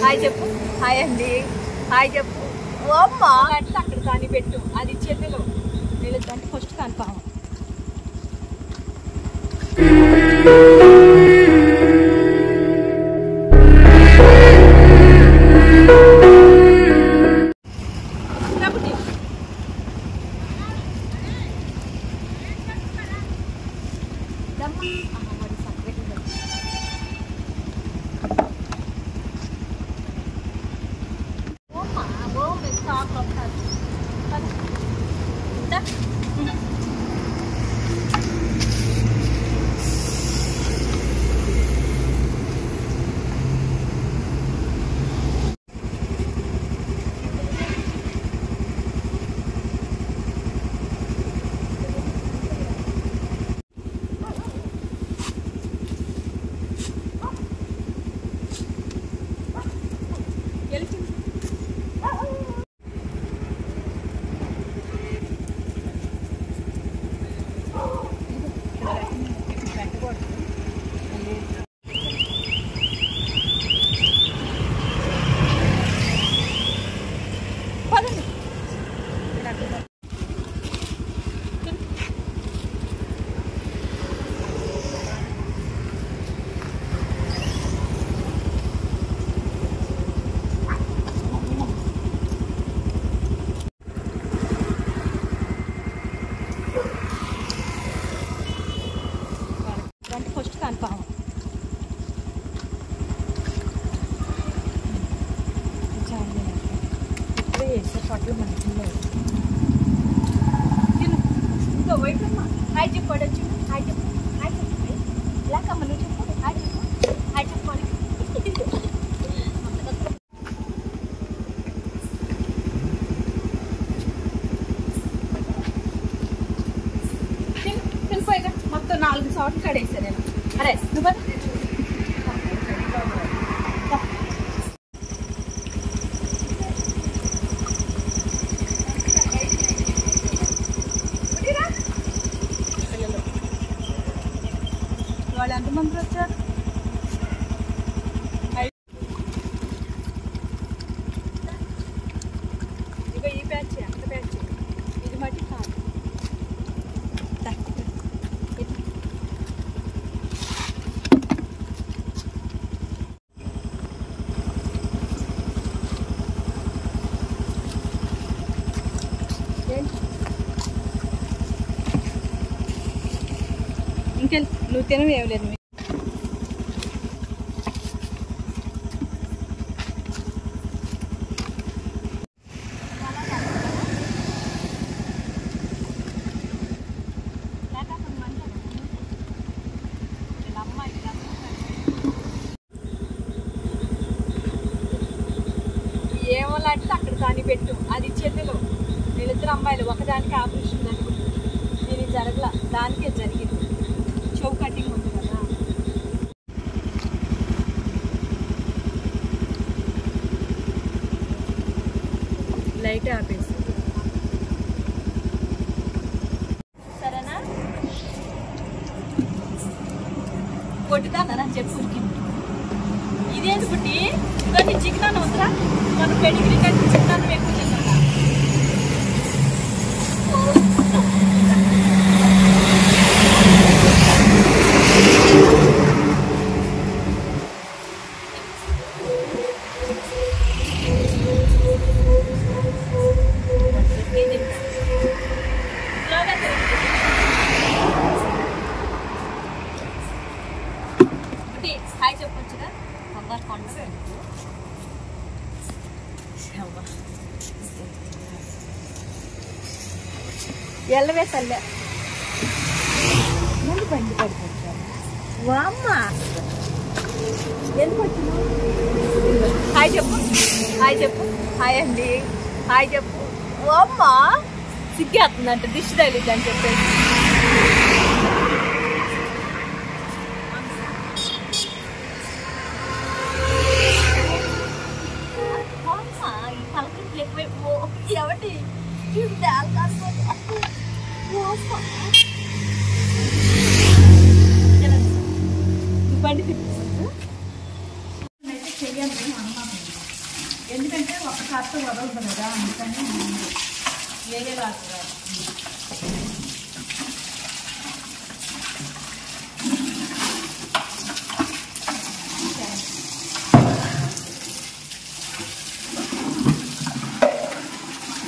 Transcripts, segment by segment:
Hi చెప్పు. Hi అండి. Hi చెప్పు. అమ్మ అంటే అక్కడ కాని పెట్టు. అది చెల్లెలు వీళ్ళంటే ఫస్ట్ కన్ఫామ్. First confirm. ఇప్పుడే వేసే పట్లు మంచిగా ఇంకో వైటమ్మా. హాయ్ చెప్పాడు వచ్చి. హాయ్ చెప్పు. హాయ్ చెప్పు. ఇలాకమ్మ నువ్వు చెప్పు. హాయ్ చెప్పు. హాయ్ చెప్పాలి. తినిపోయిగా మొత్తం 4 సార్లు కడేసా నేను. అరే నువ్వు వాళ్ళు ఎంతమంది వచ్చారు? ఇక ఈ బ్యాచ్ అంత బ్యాచ్ ఇది మట్టి కాదు. ఇంకా నువ్వు తినవు ఏం లేదు. ఏమో లాంటిది అక్కడ కాని పెట్టు. అది చెల్లెలు వీళ్ళిద్దరు అమ్మాయిలు. ఒకదానికి ఆపరేషన్ జరిగింది, దీనికి జరగల, దానికే జరిగింది. చెవు కటింగ్ ఉంది కదా. లైట్ ఆపేసి సరేనా? కొట్టుతానరా చెప్పు. ఇదేంటి పుట్టి ఇవన్నీ చికెన్ అన్న వద్దా? మన పెడిగ్రీ కంటే చికెన్ అన్నం ఎక్కువ తిన్నా. హాయ్ చెప్పొచ్చుగా. అబ్బాయి కొండ ఎల్లవే తల్లె ముందు బండి పడిపోతాను. అమ్మ ఎందుకు వచ్చినావు? హాయ్ చెప్పు. హాయ్ చెప్పు. హాయ్ అండి. హాయ్ చెప్పు. అమ్మ సిగ్గేస్తుందంట దిష్టి తగిలిద్ది అని చెప్పేసి. ఎవటి బండి తిప్పి ఎందుకంటే ఒకసారితో వదలదు కదా, అందుకని వేరే రాదు.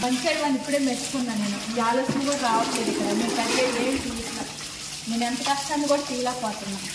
మంచిగా వాళ్ళు ఇప్పుడే మెచ్చుకున్నాను నేను. ఈ ఆలోచన కూడా రావట్లేదు ఇక్కడ. మీరు కడిగే ఏం తీసిన నేను ఎంత కష్టాన్ని కూడా తీయలేకపోతున్నాను.